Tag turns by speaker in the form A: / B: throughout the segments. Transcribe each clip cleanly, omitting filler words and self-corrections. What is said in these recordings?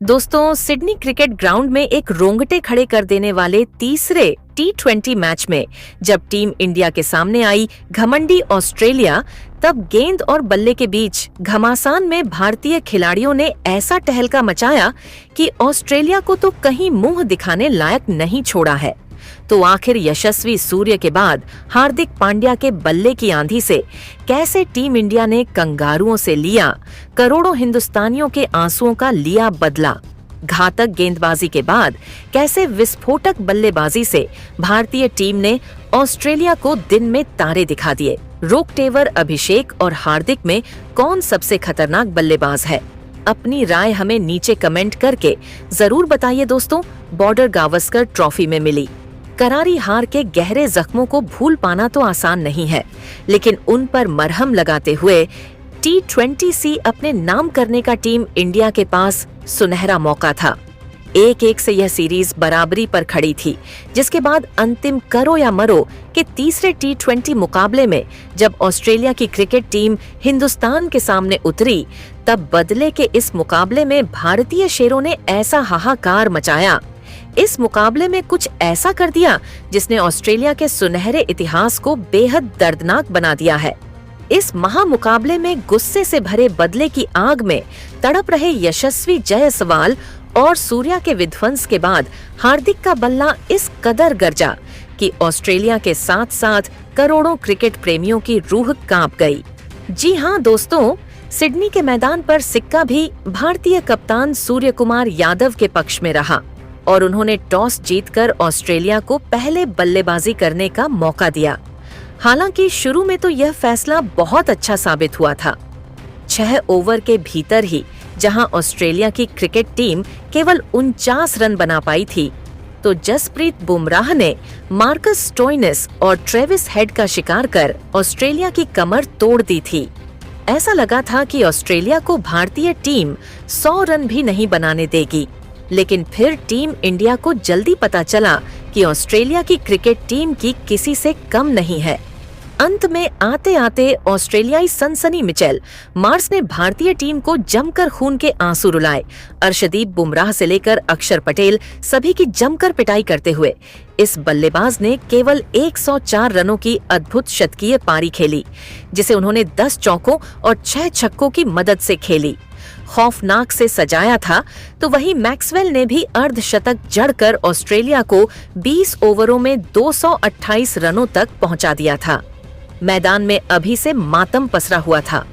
A: दोस्तों, Sydney cricket ground में एक रोंगटे खड़े कर देने वाले तीसरे T20 मैच में जब टीम इंडिया के सामने आई घमंडी ऑस्ट्रेलिया, तब गेंद और बल्ले के बीच घमासान में भारतीय खिलाड़ियों ने ऐसा टहलका मचाया कि ऑस्ट्रेलिया को तो कहीं मुंह दिखाने लायक नहीं छोड़ा है। तो आखिर यशस्वी सूर्य के बाद हार्दिक पांड्या के बल्ले की आंधी से कैसे टीम इंडिया ने कंगारुओं से लिया करोड़ों हिंदुस्तानियों के आंसुओं का लिया बदला। घातक गेंदबाजी के बाद कैसे विस्फोटक बल्लेबाजी से भारतीय टीम ने ऑस्ट्रेलिया को दिन में तारे दिखा दिए। रोकटेवर अभिषेक और हार्दिक में कौन सबसे खतरनाक बल्लेबाज है? अपनी राय हमें नीचे कमेंट करके जरूर बताइए दोस्तों। बॉर्डर गावस्कर ट्रॉफी में मिली करारी हार के गहरे जख्मों को भूल पाना तो आसान नहीं है, लेकिन उन पर मरहम लगाते हुए T20 अपने नाम करने का टीम इंडिया के पास सुनहरा मौका था। 1-1 से यह सीरीज बराबरी पर खड़ी थी, जिसके बाद अंतिम करो या मरो के तीसरे T20 मुकाबले में जब ऑस्ट्रेलिया की क्रिकेट टीम हिंदुस्तान के सामने उतरी, तब बदले के इस मुकाबले में भारतीय शेरों ने ऐसा हाहाकार मचाया। इस मुकाबले में कुछ ऐसा कर दिया जिसने ऑस्ट्रेलिया के सुनहरे इतिहास को बेहद दर्दनाक बना दिया है। इस महामुकाबले में गुस्से से भरे बदले की आग में तड़प रहे यशस्वी जायसवाल और सूर्या के विध्वंस के बाद हार्दिक का बल्ला इस कदर गरजा कि ऑस्ट्रेलिया के साथ साथ करोड़ों क्रिकेट प्रेमियों की रूह कांप गई। जी हाँ दोस्तों, सिडनी के मैदान पर सिक्का भी भारतीय कप्तान सूर्य कुमार यादव के पक्ष में रहा और उन्होंने टॉस जीतकर ऑस्ट्रेलिया को पहले बल्लेबाजी करने का मौका दिया। हालांकि शुरू में तो यह फैसला बहुत अच्छा साबित हुआ था। 6 ओवर के भीतर ही जहां ऑस्ट्रेलिया की क्रिकेट टीम केवल 49 रन बना पाई थी, तो जसप्रीत बुमराह ने मार्कस स्टोइनिस और ट्रेविस हेड का शिकार कर ऑस्ट्रेलिया की कमर तोड़ दी थी। ऐसा लगा था कि ऑस्ट्रेलिया को भारतीय टीम 100 रन भी नहीं बनाने देगी, लेकिन फिर टीम इंडिया को जल्दी पता चला कि ऑस्ट्रेलिया की क्रिकेट टीम की किसी से कम नहीं है। अंत में आते आते ऑस्ट्रेलियाई सनसनी मिचेल मार्श ने भारतीय टीम को जमकर खून के आंसू रुलाए। अर्शदीप बुमराह से लेकर अक्षर पटेल सभी की जमकर पिटाई करते हुए इस बल्लेबाज ने केवल 104 रनों की अद्भुत शतकीय पारी खेली, जिसे उन्होंने 10 चौकों और 6 छक्कों की मदद से खेली। खौफनाक से सजाया था तो वहीं मैक्सवेल ने भी अर्धशतक जड़कर ऑस्ट्रेलिया को 20 ओवरों में 228 रनों तक पहुंचा दिया था। मैदान में अभी से मातम पसरा हुआ था।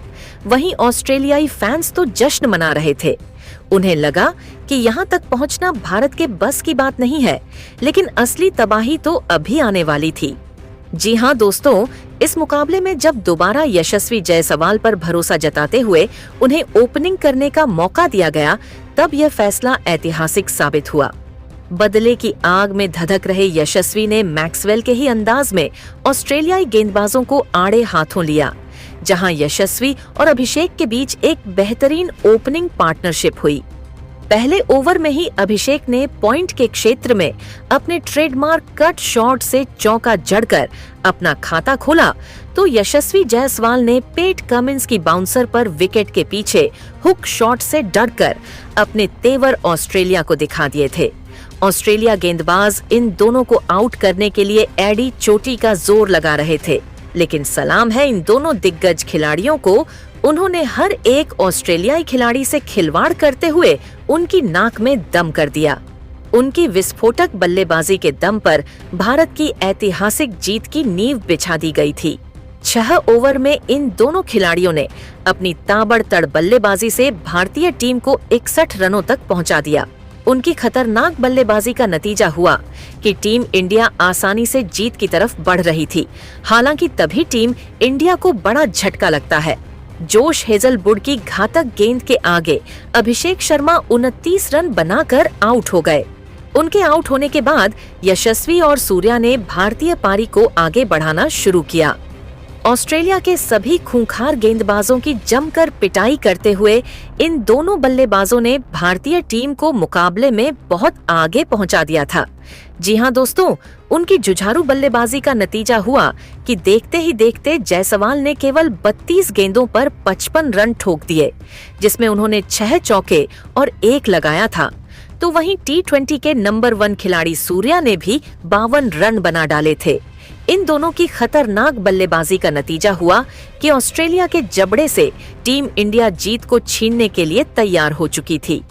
A: वहीं ऑस्ट्रेलियाई फैंस तो जश्न मना रहे थे। उन्हें लगा कि यहां तक पहुंचना भारत के बस की बात नहीं है, लेकिन असली तबाही तो अभी आने वाली थी। जी हाँ दोस्तों, इस मुकाबले में जब दोबारा यशस्वी जायसवाल पर भरोसा जताते हुए उन्हें ओपनिंग करने का मौका दिया गया, तब यह फैसला ऐतिहासिक साबित हुआ। बदले की आग में धधक रहे यशस्वी ने मैक्सवेल के ही अंदाज में ऑस्ट्रेलियाई गेंदबाजों को आड़े हाथों लिया, जहां यशस्वी और अभिषेक के बीच एक बेहतरीन ओपनिंग पार्टनरशिप हुई। पहले ओवर में ही अभिषेक ने पॉइंट के क्षेत्र में अपने ट्रेडमार्क कट शॉट से चौका जड़कर अपना खाता खोला, तो यशस्वी जायसवाल ने पेट कमिंस की बाउंसर पर विकेट के पीछे हुक शॉट से डटकर अपने तेवर ऑस्ट्रेलिया को दिखा दिए थे। ऑस्ट्रेलिया गेंदबाज इन दोनों को आउट करने के लिए एडी चोटी का जोर लगा रहे थे, लेकिन सलाम है इन दोनों दिग्गज खिलाड़ियों को, उन्होंने हर एक ऑस्ट्रेलियाई खिलाड़ी से खिलवाड़ करते हुए उनकी नाक में दम कर दिया। उनकी विस्फोटक बल्लेबाजी के दम पर भारत की ऐतिहासिक जीत की नींव बिछा दी गई थी। 6 ओवर में इन दोनों खिलाड़ियों ने अपनी ताबड़तड़ बल्लेबाजी से भारतीय टीम को 61 रनों तक पहुंचा दिया। उनकी खतरनाक बल्लेबाजी का नतीजा हुआ कि टीम इंडिया आसानी से जीत की तरफ बढ़ रही थी। हालांकि तभी टीम इंडिया को बड़ा झटका लगता है। जोश हेजलवुड की घातक गेंद के आगे अभिषेक शर्मा 29 रन बनाकर आउट हो गए। उनके आउट होने के बाद यशस्वी और सूर्या ने भारतीय पारी को आगे बढ़ाना शुरू किया। ऑस्ट्रेलिया के सभी खूंखार गेंदबाजों की जमकर पिटाई करते हुए इन दोनों बल्लेबाजों ने भारतीय टीम को मुकाबले में बहुत आगे पहुंचा दिया था। जी हां दोस्तों, उनकी जुझारू बल्लेबाजी का नतीजा हुआ कि देखते ही देखते जायसवाल ने केवल 32 गेंदों पर 55 रन ठोक दिए, जिसमें उन्होंने 6 चौके और 1 लगाया था। तो वहीं T20 के नंबर 1 खिलाड़ी सूर्या ने भी 52 रन बना डाले थे। इन दोनों की खतरनाक बल्लेबाजी का नतीजा हुआ कि ऑस्ट्रेलिया के जबड़े से टीम इंडिया जीत को छीनने के लिए तैयार हो चुकी थी।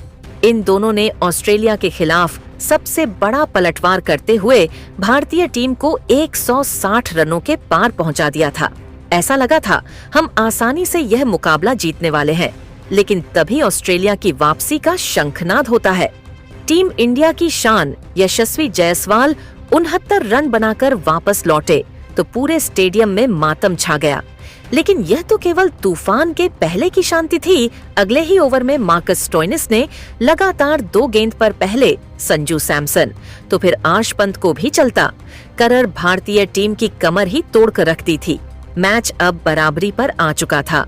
A: इन दोनों ने ऑस्ट्रेलिया के खिलाफ सबसे बड़ा पलटवार करते हुए भारतीय टीम को 160 रनों के पार पहुंचा दिया था। ऐसा लगा था हम आसानी से यह मुकाबला जीतने वाले हैं, लेकिन तभी ऑस्ट्रेलिया की वापसी का शंखनाद होता है। टीम इंडिया की शान यशस्वी जायसवाल 69 रन बनाकर वापस लौटे तो पूरे स्टेडियम में मातम छा गया। लेकिन यह तो केवल तूफान के पहले की शांति थी। अगले ही ओवर में मार्कस स्टोइनिस ने लगातार 2 गेंद पर पहले संजू सैमसन तो फिर आश पंत को भी चलता कर भारतीय टीम की कमर ही तोड़कर रख दी थी। मैच अब बराबरी पर आ चुका था।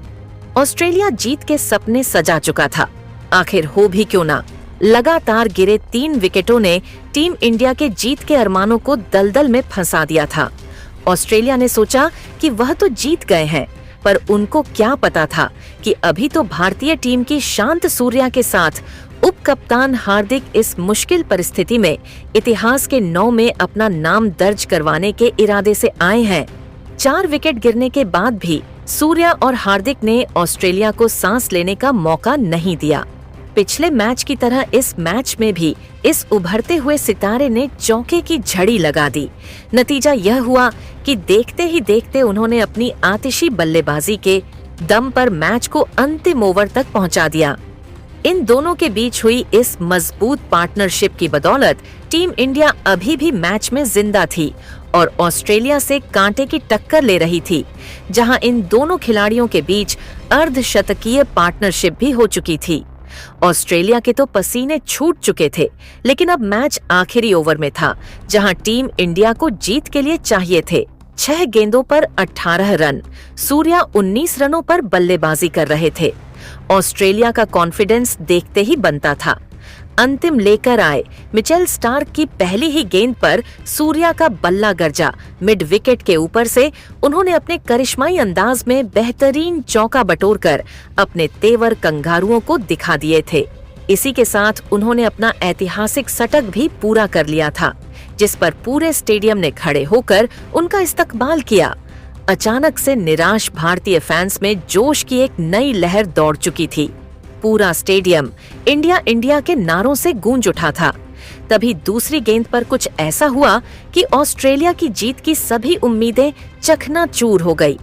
A: ऑस्ट्रेलिया जीत के सपने सजा चुका था। आखिर हो भी क्यों ना, लगातार गिरे 3 विकेटों ने टीम इंडिया के जीत के अरमानों को दलदल में फंसा दिया था। ऑस्ट्रेलिया ने सोचा कि वह तो जीत गए हैं, पर उनको क्या पता था कि अभी तो भारतीय टीम की शांत सूर्या के साथ उप कप्तान हार्दिक इस मुश्किल परिस्थिति में इतिहास के 9 में अपना नाम दर्ज करवाने के इरादे से आए हैं। 4 विकेट गिरने के बाद भी सूर्या और हार्दिक ने ऑस्ट्रेलिया को सांस लेने का मौका नहीं दिया। पिछले मैच की तरह इस मैच में भी इस उभरते हुए सितारे ने चौके की झड़ी लगा दी। नतीजा यह हुआ कि देखते ही देखते उन्होंने अपनी आतिशी बल्लेबाजी के दम पर मैच को अंतिम ओवर तक पहुंचा दिया। इन दोनों के बीच हुई इस मजबूत पार्टनरशिप की बदौलत टीम इंडिया अभी भी मैच में जिंदा थी और ऑस्ट्रेलिया से कांटे की टक्कर ले रही थी, जहां इन दोनों खिलाड़ियों के बीच अर्धशतकीय पार्टनरशिप भी हो चुकी थी। ऑस्ट्रेलिया के तो पसीने छूट चुके थे, लेकिन अब मैच आखिरी ओवर में था, जहां टीम इंडिया को जीत के लिए चाहिए थे 6 गेंदों पर 18 रन। सूर्या 19 रनों पर बल्लेबाजी कर रहे थे। ऑस्ट्रेलिया का कॉन्फिडेंस देखते ही बनता था। अंतिम लेकर आए मिचेल स्टार्क की पहली ही गेंद पर सूर्या का बल्ला गरजा मिड विकेट के ऊपर से उन्होंने अपने करिश्माई अंदाज में बेहतरीन चौका बटोरकर अपने तेवर कंगारुओं को दिखा दिए थे। इसी के साथ उन्होंने अपना ऐतिहासिक शतक भी पूरा कर लिया था, जिस पर पूरे स्टेडियम ने खड़े होकर उनका इस्तकबाल किया। अचानक से निराश भारतीय फैंस में जोश की एक नई लहर दौड़ चुकी थी। पूरा स्टेडियम इंडिया इंडिया के नारों से गूंज उठा था। तभी दूसरी गेंद पर कुछ ऐसा हुआ कि ऑस्ट्रेलिया की जीत की सभी उम्मीदें चकनाचूर हो गई।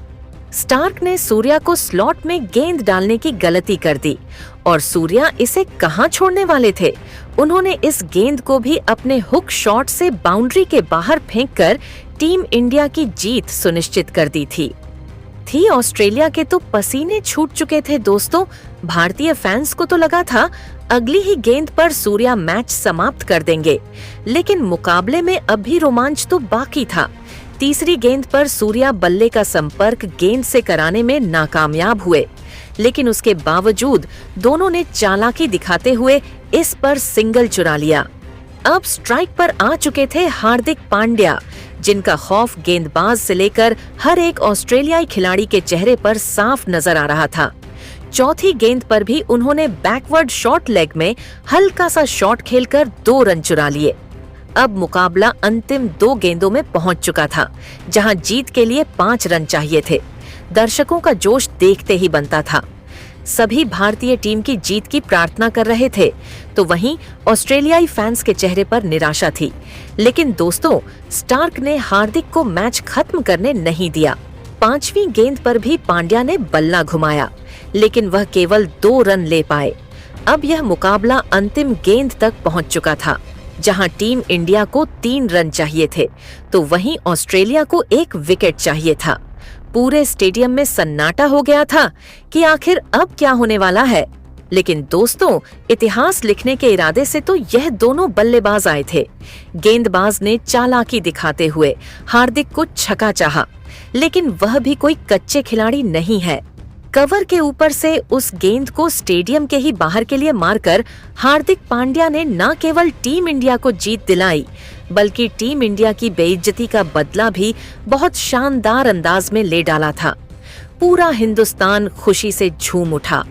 A: स्टार्क ने सूर्या को स्लॉट में गेंद डालने की गलती कर दी और सूर्या इसे कहां छोड़ने वाले थे। उन्होंने इस गेंद को भी अपने हुक शॉट से बाउंड्री के बाहर फेंककर टीम इंडिया की जीत सुनिश्चित कर दी थी। ऑस्ट्रेलिया के तो पसीने छूट चुके थे दोस्तों। भारतीय फैंस को तो लगा था अगली ही गेंद पर सूर्या मैच समाप्त कर देंगे, लेकिन मुकाबले में अब भी रोमांच तो बाकी था। तीसरी गेंद पर सूर्या बल्ले का संपर्क गेंद से कराने में नाकामयाब हुए, लेकिन उसके बावजूद दोनों ने चालाकी दिखाते हुए इस पर सिंगल चुरा लिया। अब स्ट्राइक पर आ चुके थे हार्दिक पांड्या, जिनका खौफ गेंदबाज से लेकर हर एक ऑस्ट्रेलियाई खिलाड़ी के चेहरे पर साफ नजर आ रहा था। चौथी गेंद पर भी उन्होंने बैकवर्ड शॉर्ट लेग में हल्का सा शॉट खेलकर 2 रन चुरा लिए। अब मुकाबला अंतिम 2 गेंदों में पहुंच चुका था, जहां जीत के लिए 5 रन चाहिए थे। दर्शकों का जोश देखते ही बनता था। सभी भारतीय टीम की जीत की प्रार्थना कर रहे थे, तो वहीं ऑस्ट्रेलियाई फैंस के चेहरे पर निराशा थी। लेकिन दोस्तों, स्टार्क ने हार्दिक को मैच खत्म करने नहीं दिया। 5वीं गेंद पर भी पांड्या ने बल्ला घुमाया, लेकिन वह केवल 2 रन ले पाए। अब यह मुकाबला अंतिम गेंद तक पहुंच चुका था, जहां टीम इंडिया को 3 रन चाहिए थे, तो वहीं ऑस्ट्रेलिया को 1 विकेट चाहिए था। पूरे स्टेडियम में सन्नाटा हो गया था कि आखिर अब क्या होने वाला है। लेकिन दोस्तों, इतिहास लिखने के इरादे से तो यह दोनों बल्लेबाज आए थे। गेंदबाज ने चालाकी दिखाते हुए हार्दिक को छक्का चाहा, लेकिन वह भी कोई कच्चे खिलाड़ी नहीं है। कवर के ऊपर से उस गेंद को स्टेडियम के ही बाहर के लिए मारकर हार्दिक पांड्या ने न केवल टीम इंडिया को जीत दिलाई, बल्कि टीम इंडिया की बेइज्जती का बदला भी बहुत शानदार अंदाज में ले डाला था। पूरा हिंदुस्तान खुशी से झूम उठा।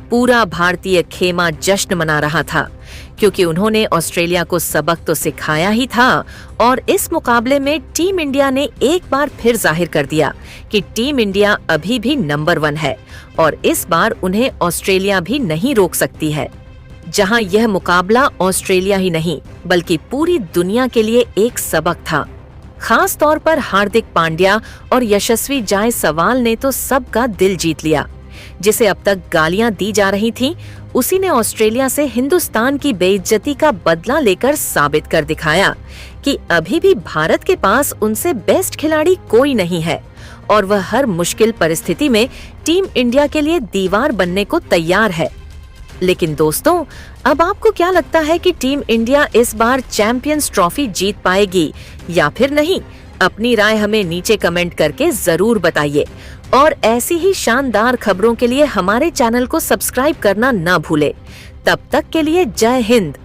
A: पूरा भारतीय खेमा जश्न मना रहा था, क्योंकि उन्होंने ऑस्ट्रेलिया को सबक तो सिखाया ही था और इस मुकाबले में टीम इंडिया ने एक बार फिर जाहिर कर दिया कि टीम इंडिया अभी भी नंबर 1 है और इस बार उन्हें ऑस्ट्रेलिया भी नहीं रोक सकती है। जहां यह मुकाबला ऑस्ट्रेलिया ही नहीं बल्कि पूरी दुनिया के लिए एक सबक था। खास तौर पर हार्दिक पांड्या और यशस्वी जायसवाल ने तो सबका दिल जीत लिया। जिसे अब तक गालियां दी जा रही थीं, उसी ने ऑस्ट्रेलिया से हिंदुस्तान की बेइज्जती का बदला लेकर साबित कर दिखाया कि अभी भी भारत के पास उनसे बेस्ट खिलाड़ी कोई नहीं है और वह हर मुश्किल परिस्थिति में टीम इंडिया के लिए दीवार बनने को तैयार है। लेकिन दोस्तों, अब आपको क्या लगता है कि टीम इंडिया इस बार चैंपियंस ट्रॉफी जीत पाएगी या फिर नहीं? अपनी राय हमें नीचे कमेंट करके जरूर बताइए और ऐसी ही शानदार खबरों के लिए हमारे चैनल को सब्सक्राइब करना ना भूले। तब तक के लिए जय हिंद।